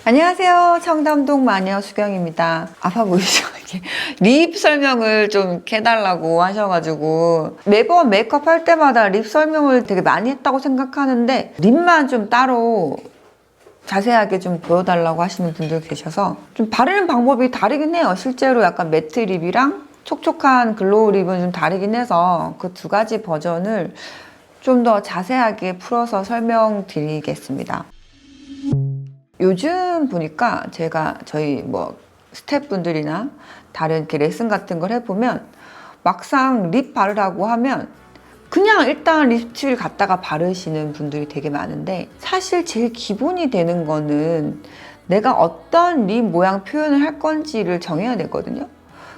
안녕하세요. 청담동 마녀 수경입니다. 아파 보이시죠? 립 설명을 좀 해달라고 하셔가지고 매번 메이크업 할 때마다 립 설명을 되게 많이 했다고 생각하는데 립만 좀 따로 자세하게 좀 보여달라고 하시는 분들 계셔서 좀 바르는 방법이 다르긴 해요. 실제로 약간 매트 립이랑 촉촉한 글로우 립은 좀 다르긴 해서 그 두 가지 버전을 좀 더 자세하게 풀어서 설명드리겠습니다. 요즘 보니까 제가 저희 스태프분들이나 다른 이렇게 레슨 같은 걸 해보면 막상 립 바르라고 하면 그냥 일단 립스틱을 갖다가 바르시는 분들이 되게 많은데 사실 제일 기본이 되는 거는 내가 어떤 립 모양 표현을 할 건지를 정해야 되거든요.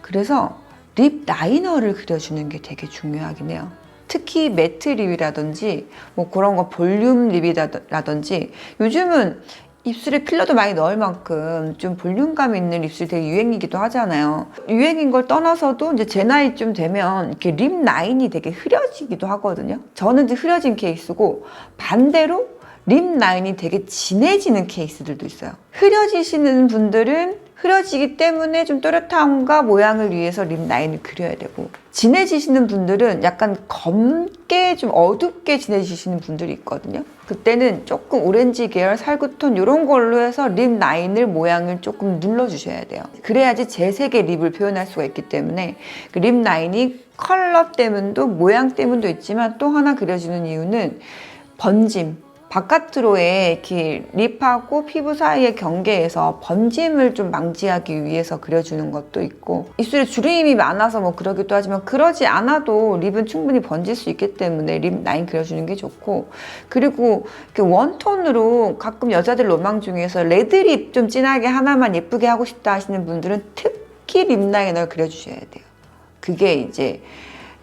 그래서 립 라이너를 그려주는 게 되게 중요하긴 해요. 특히 매트 립이라든지 그런 거 볼륨 립이라든지 요즘은 입술에 필러도 많이 넣을 만큼 좀 볼륨감 있는 입술이 되게 유행이기도 하잖아요. 유행인 걸 떠나서도 이제 제 나이쯤 되면 이렇게 립 라인이 되게 흐려지기도 하거든요. 저는 이제 흐려진 케이스고 반대로 립 라인이 되게 진해지는 케이스들도 있어요. 흐려지시는 분들은 흐려지기 때문에 좀 또렷함과 모양을 위해서 립 라인을 그려야 되고 진해지시는 분들은 약간 검게 좀 어둡게 진해지시는 분들이 있거든요. 그때는 조금 오렌지 계열, 살구톤 이런 걸로 해서 립 라인을 모양을 조금 눌러주셔야 돼요. 그래야지 제 색의 립을 표현할 수가 있기 때문에 그 립 라인이 컬러 때문도 모양 때문도 있지만 또 하나 그려주는 이유는 번짐. 바깥으로의 이렇게 립하고 피부 사이의 경계에서 번짐을 좀 방지하기 위해서 그려주는 것도 있고 입술에 주름이 많아서 그러기도 하지만 그러지 않아도 립은 충분히 번질 수 있기 때문에 립 라인 그려주는 게 좋고 그리고 이렇게 원톤으로 가끔 여자들 로망 중에서 레드립 좀 진하게 하나만 예쁘게 하고 싶다 하시는 분들은 특히 립 라인을 그려주셔야 돼요. 그게 이제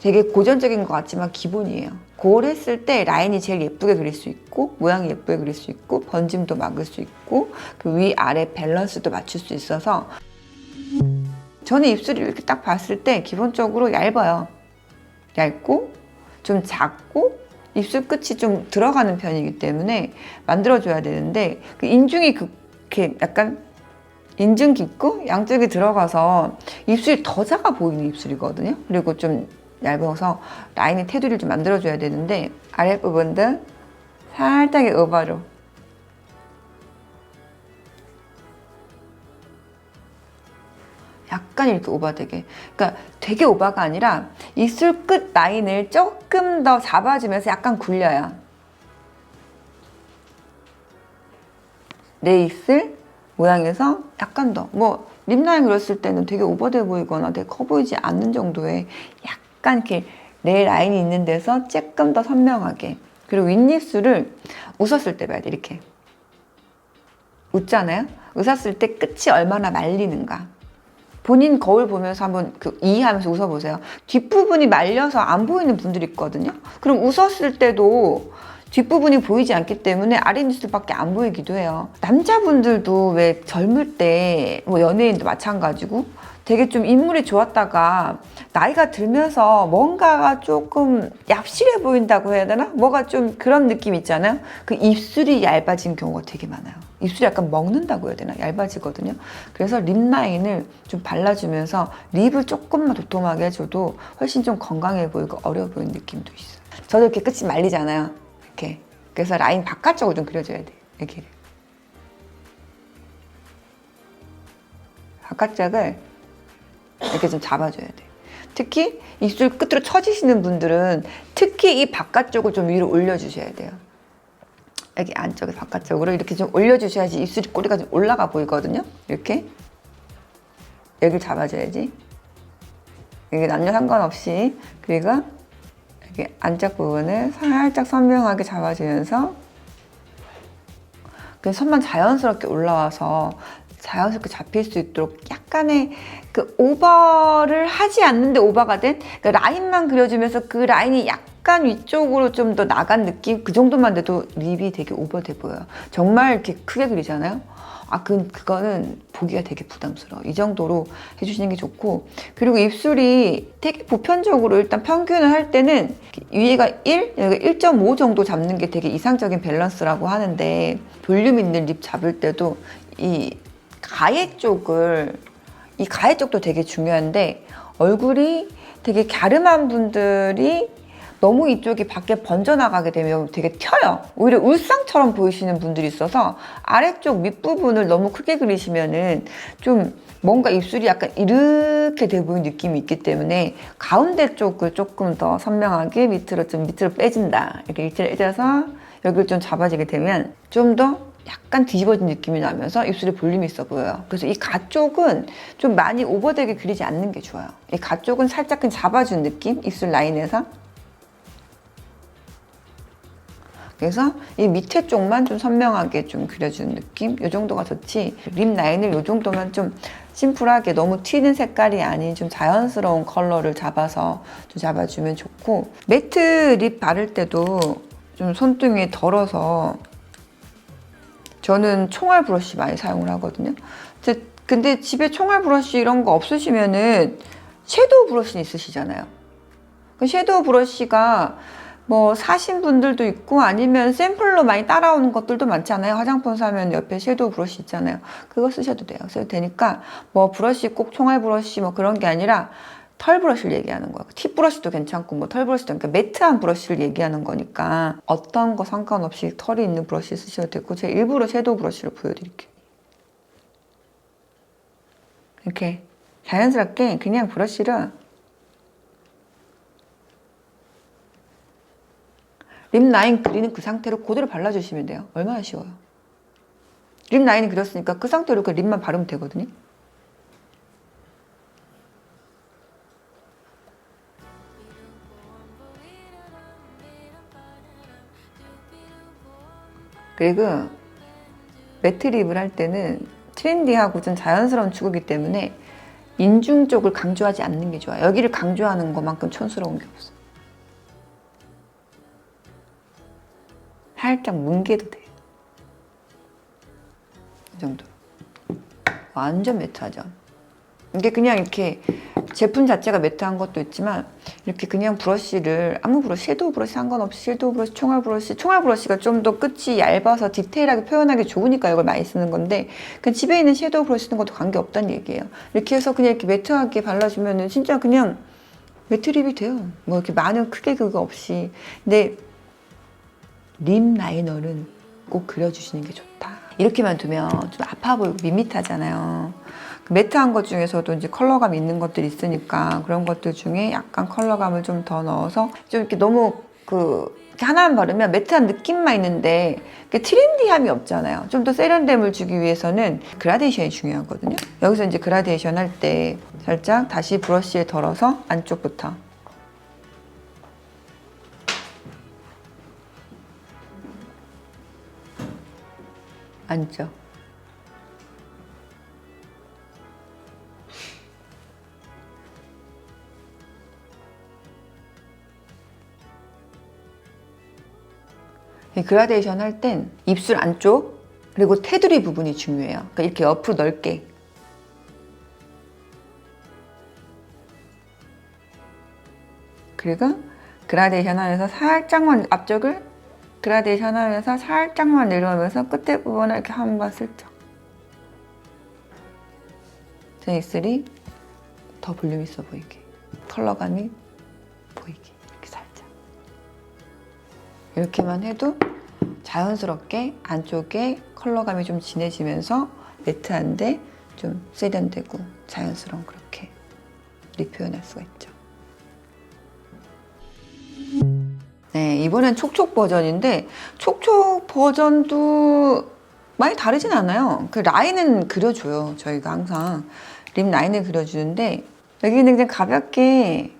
되게 고전적인 것 같지만 기본이에요. 그걸 했을 때 라인이 제일 예쁘게 그릴 수 있고 모양이 예쁘게 그릴 수 있고 번짐도 막을 수 있고 그 위아래 밸런스도 맞출 수 있어서 저는 입술이 이렇게 딱 봤을 때 기본적으로 얇아요. 얇고 좀 작고 입술 끝이 좀 들어가는 편이기 때문에 만들어줘야 되는데 그 인중이 그렇게 약간 인중 깊고 양쪽이 들어가서 입술이 더 작아 보이는 입술이거든요. 그리고 좀 얇아서 라인의 테두리를 좀 만들어줘야 되는데 아랫부분도 살짝의 오버로 약간 이렇게 오버되게 그러니까 되게 오버가 아니라 입술 끝 라인을 조금 더 잡아주면서 약간 굴려요. 내 입술 모양에서 약간 더 립라인 그렸을 때는 되게 오버돼 보이거나 되게 커 보이지 않는 정도의 약간 이렇게 내 라인이 있는 데서 조금 더 선명하게 그리고 윗입술을 웃었을 때 봐야 돼. 이렇게 웃잖아요. 웃었을 때 끝이 얼마나 말리는가 본인 거울 보면서 한번 이해하면서 웃어보세요. 뒷부분이 말려서 안 보이는 분들이 있거든요. 그럼 웃었을 때도 뒷부분이 보이지 않기 때문에 아랫입술밖에 안 보이기도 해요. 남자분들도 왜 젊을 때 연예인도 마찬가지고 되게 좀 인물이 좋았다가 나이가 들면서 뭔가가 조금 얍실해 보인다고 해야 되나? 뭐가 좀 그런 느낌 있잖아요. 그 입술이 얇아진 경우가 되게 많아요. 입술이 약간 먹는다고 해야 되나? 얇아지거든요. 그래서 립 라인을 좀 발라주면서 립을 조금만 도톰하게 해줘도 훨씬 좀 건강해 보이고 어려 보이는 느낌도 있어요. 저도 이렇게 끝이 말리잖아요. 이렇게. 그래서 라인 바깥쪽을 좀 그려줘야 돼요. 여기를. 바깥쪽을 이렇게 좀 잡아줘야 돼요. 특히 입술 끝으로 처지시는 분들은 특히 이 바깥쪽을 좀 위로 올려주셔야 돼요. 여기 안쪽에 바깥쪽으로 이렇게 좀 올려주셔야지 입술이 꼬리가 좀 올라가 보이거든요. 이렇게 여기를 잡아줘야지. 여기 남녀 상관없이 그리고 여기 안쪽 부분을 살짝 선명하게 잡아주면서 그 선만 자연스럽게 올라와서 자연스럽게 잡힐 수 있도록 약간의 그 오버를 하지 않는데 오버가 된 라인만 그려주면서 그 라인이 약간 위쪽으로 좀 더 나간 느낌? 그 정도만 돼도 립이 되게 오버돼 보여요. 정말 이렇게 크게 그리잖아요. 그거는 보기가 되게 부담스러워. 이 정도로 해주시는 게 좋고 그리고 입술이 되게 보편적으로 일단 평균을 할 때는 위에가 1, 여기가 1.5 정도 잡는 게 되게 이상적인 밸런스라고 하는데 볼륨 있는 립 잡을 때도 이 가해 쪽을, 이 가해 쪽도 되게 중요한데, 얼굴이 되게 갸름한 분들이 너무 이쪽이 밖에 번져나가게 되면 되게 튀어요. 오히려 울상처럼 보이시는 분들이 있어서 아래쪽 밑부분을 너무 크게 그리시면은 좀 뭔가 입술이 약간 이렇게 돼 보이는 느낌이 있기 때문에 가운데 쪽을 조금 더 선명하게 밑으로 빼준다. 이렇게 이래서 여기를 좀 잡아주게 되면 좀 더 약간 뒤집어진 느낌이 나면서 입술에 볼륨이 있어 보여요. 그래서 이 가 쪽은 좀 많이 오버되게 그리지 않는 게 좋아요. 이 가 쪽은 살짝 그냥 잡아준 느낌? 입술 라인에서. 그래서 이 밑에 쪽만 좀 선명하게 좀 그려주는 느낌? 이 정도가 좋지. 립 라인을 이 정도만 좀 심플하게 너무 튀는 색깔이 아닌 좀 자연스러운 컬러를 잡아서 좀 잡아주면 좋고, 매트 립 바를 때도 좀 손등에 덜어서 저는 총알 브러쉬 많이 사용을 하거든요. 근데 집에 총알 브러쉬 이런 거 없으시면은 섀도우 브러쉬는 있으시잖아요. 그 섀도우 브러쉬가 뭐 사신 분들도 있고 아니면 샘플로 많이 따라오는 것들도 많잖아요. 화장품 사면 옆에 섀도우 브러쉬 있잖아요. 그거 쓰셔도 돼요. 써도 되니까 뭐 브러쉬 꼭 총알 브러쉬 뭐 그런 게 아니라 털 브러쉬를 얘기하는 거예요. 팁 브러쉬도 괜찮고 뭐 털 브러쉬도, 그러니까 매트한 브러쉬를 얘기하는 거니까 어떤 거 상관없이 털이 있는 브러쉬 쓰셔도 되고, 제가 일부러 섀도우 브러쉬를 보여드릴게요. 이렇게 자연스럽게 그냥 브러쉬를 립 라인 그리는 그 상태로 그대로 발라주시면 돼요. 얼마나 쉬워요. 립 라인이 그렸으니까 그 상태로 그 립만 바르면 되거든요. 그리고 매트 립을 할 때는 트렌디하고 좀 자연스러운 추구기 때문에 인중 쪽을 강조하지 않는 게 좋아요. 여기를 강조하는 것만큼 촌스러운 게 없어. 살짝 뭉개도 돼요. 이 정도. 완전 매트하죠. 이게 그냥 이렇게 제품 자체가 매트한 것도 있지만 이렇게 그냥 브러쉬를 아무 브러쉬, 섀도우 브러쉬 상관없이 섀도우 브러쉬, 총알 브러쉬가 좀 더 끝이 얇아서 디테일하게 표현하기 좋으니까 이걸 많이 쓰는 건데, 그냥 집에 있는 섀도우 브러쉬 쓰는 것도 관계없다는 얘기예요. 이렇게 해서 그냥 이렇게 매트하게 발라주면은 진짜 그냥 매트 립이 돼요. 뭐 이렇게 많은 크게 그거 없이. 근데 립 라이너는 꼭 그려주시는 게 좋다. 이렇게만 두면 좀 아파 보이고 밋밋하잖아요. 매트한 것 중에서도 이제 컬러감 있는 것들이 있으니까 그런 것들 중에 약간 컬러감을 좀 더 넣어서 좀 이렇게 너무 이렇게 하나만 바르면 매트한 느낌만 있는데 트렌디함이 없잖아요. 좀 더 세련됨을 주기 위해서는 그라데이션이 중요하거든요. 여기서 이제 그라데이션 할 때 살짝 다시 브러쉬에 덜어서 안쪽부터 안쪽. 그라데이션 할 땐 입술 안쪽 그리고 테두리 부분이 중요해요. 그러니까 이렇게 옆으로 넓게. 그리고 그라데이션 하면서 살짝만 앞쪽을 그라데이션 하면서 살짝만 내려오면서 끝에 부분을 이렇게 한번 슬쩍. 제 입술이 더 볼륨 있어 보이게, 컬러감이 보이게 이렇게 살짝. 이렇게만 해도 자연스럽게 안쪽에 컬러감이 좀 진해지면서 매트한데 좀 세련되고 자연스러운 그렇게 립 표현할 수가 있죠. 네, 이번엔 촉촉 버전인데 촉촉 버전도 많이 다르진 않아요. 그 라인은 그려줘요. 저희가 항상 립 라인을 그려주는데 여기는 그냥 가볍게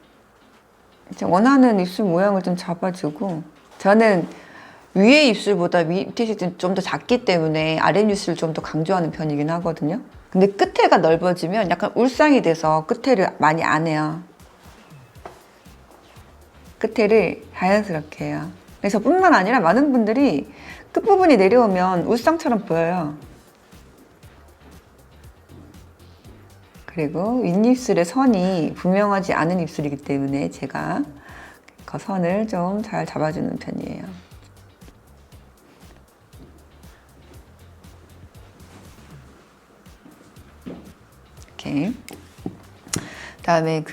원하는 입술 모양을 좀 잡아주고, 저는 위에 입술보다 밑에 입술이 좀 더 작기 때문에 아래 입술을 좀 더 강조하는 편이긴 하거든요. 근데 끝에가 넓어지면 약간 울상이 돼서 끝에를 많이 안 해요. 끝에를 자연스럽게 해요. 그래서 뿐만 아니라 많은 분들이 끝부분이 내려오면 울상처럼 보여요. 그리고 윗입술의 선이 분명하지 않은 입술이기 때문에 제가 그 선을 좀 잘 잡아주는 편이에요. 이렇게. 그다음에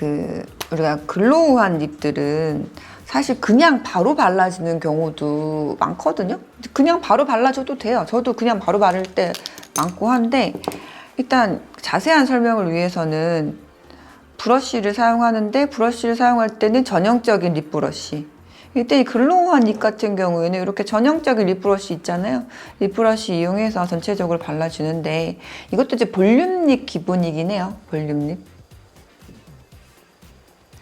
우리가 글로우한 립들은 사실 그냥 바로 발라지는 경우도 많거든요. 그냥 바로 발라줘도 돼요. 저도 그냥 바로 바를 때 많고 한데, 일단 자세한 설명을 위해서는 브러쉬를 사용하는데, 브러쉬를 사용할 때는 전형적인 립 브러쉬. 이때 글로우한 립 같은 경우에는 이렇게 전형적인 립 브러쉬 있잖아요. 립 브러쉬 이용해서 전체적으로 발라주는데, 이것도 이제 볼륨 립 기본이긴 해요. 볼륨 립.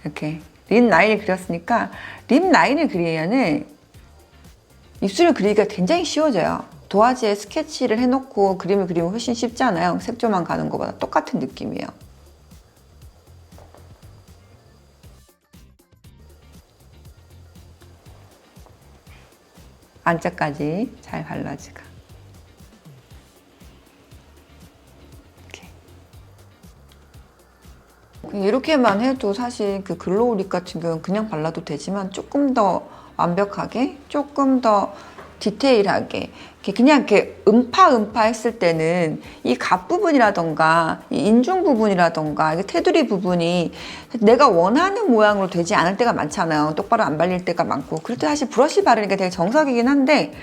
이렇게 립 라인을 그렸으니까, 립 라인을 그리면은 입술을 그리기가 굉장히 쉬워져요. 도화지에 스케치를 해놓고 그림을 그리면 훨씬 쉽잖아요. 색조만 가는 것보다 똑같은 느낌이에요. 안짝까지 잘 발라주고. 이렇게만 해도 사실 그 글로우 립 같은 경우는 그냥 발라도 되지만, 조금 더 완벽하게, 조금 더 디테일하게, 그냥 이렇게 음파 했을 때는 이 갑 부분이라던가 이 인중 부분이라던가 이 테두리 부분이 내가 원하는 모양으로 되지 않을 때가 많잖아요. 똑바로 안 발릴 때가 많고. 그럴 때 사실 브러쉬 바르는 게 되게 정석이긴 한데,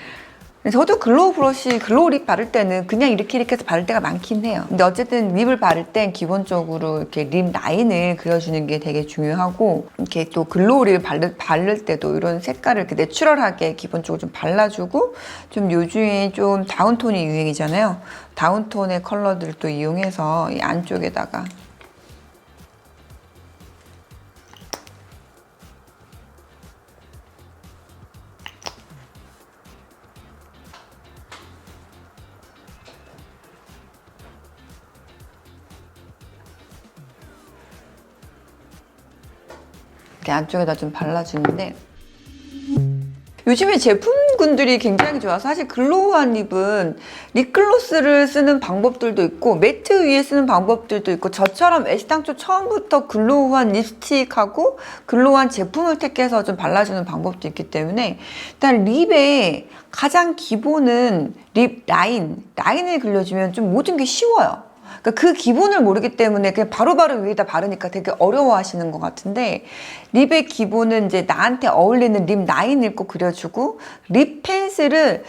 저도 글로우 립 바를 때는 그냥 이렇게 해서 바를 때가 많긴 해요. 근데 어쨌든 립을 바를 땐 기본적으로 이렇게 립 라인을 그려주는 게 되게 중요하고, 이렇게 또 글로우 립을 바를 때도 이런 색깔을 이렇게 내추럴하게 기본적으로 좀 발라주고, 좀 요즘에 좀 다운톤이 유행이잖아요. 다운톤의 컬러들을 또 이용해서 이 안쪽에다가 이렇게 안쪽에다 좀 발라주는데, 요즘에 제품군들이 굉장히 좋아서, 사실 글로우한 립은 립글로스를 쓰는 방법들도 있고 매트 위에 쓰는 방법들도 있고, 저처럼 애시당초 처음부터 글로우한 립스틱하고 글로우한 제품을 택해서 좀 발라주는 방법도 있기 때문에, 일단 립의 가장 기본은 립 라인을 그려주면 좀 모든 게 쉬워요. 그러니까 그 기본을 모르기 때문에 그냥 바로바로 위에다 바르니까 되게 어려워하시는 것 같은데, 립의 기본은 이제 나한테 어울리는 립 라인을 꼭 그려주고, 립 펜슬을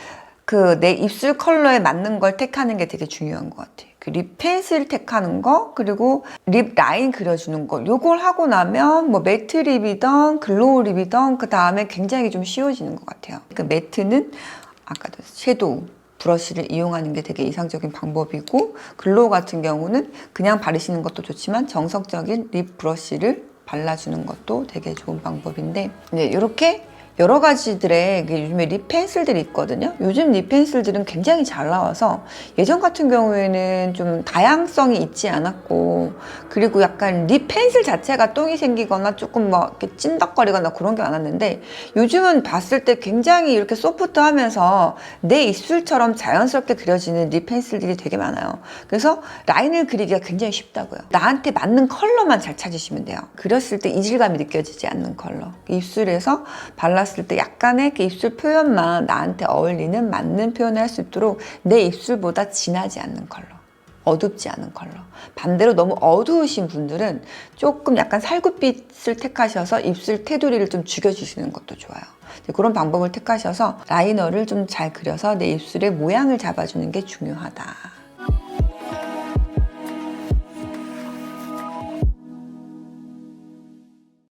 내 입술 컬러에 맞는 걸 택하는 게 되게 중요한 것 같아요. 그 립 펜슬 택하는 거, 그리고 립 라인 그려주는 거, 요걸 하고 나면 뭐 매트 립이든 글로우 립이든 그 다음에 굉장히 좀 쉬워지는 것 같아요. 그 매트는 아까도 섀도우 브러쉬를 이용하는 게 되게 이상적인 방법이고, 글로우 같은 경우는 그냥 바르시는 것도 좋지만 정석적인 립 브러쉬를 발라주는 것도 되게 좋은 방법인데, 이렇게 여러 가지들의 요즘에 립 펜슬들이 있거든요. 요즘 립 펜슬들은 굉장히 잘 나와서, 예전 같은 경우에는 좀 다양성이 있지 않았고, 그리고 약간 립 펜슬 자체가 똥이 생기거나 조금 뭐 이렇게 찐덕거리거나 그런 게 많았는데, 요즘은 봤을 때 굉장히 이렇게 소프트하면서 내 입술처럼 자연스럽게 그려지는 립 펜슬들이 되게 많아요. 그래서 라인을 그리기가 굉장히 쉽다고요. 나한테 맞는 컬러만 잘 찾으시면 돼요. 그렸을 때 이질감이 느껴지지 않는 컬러, 입술에서 발랐을 때 약간의 그 입술 표현만 나한테 어울리는, 맞는 표현을 할 수 있도록 내 입술보다 진하지 않는 컬러, 어둡지 않은 컬러. 반대로 너무 어두우신 분들은 조금 약간 살구빛을 택하셔서 입술 테두리를 좀 죽여주시는 것도 좋아요. 그런 방법을 택하셔서 라이너를 좀 잘 그려서 내 입술의 모양을 잡아주는 게 중요하다.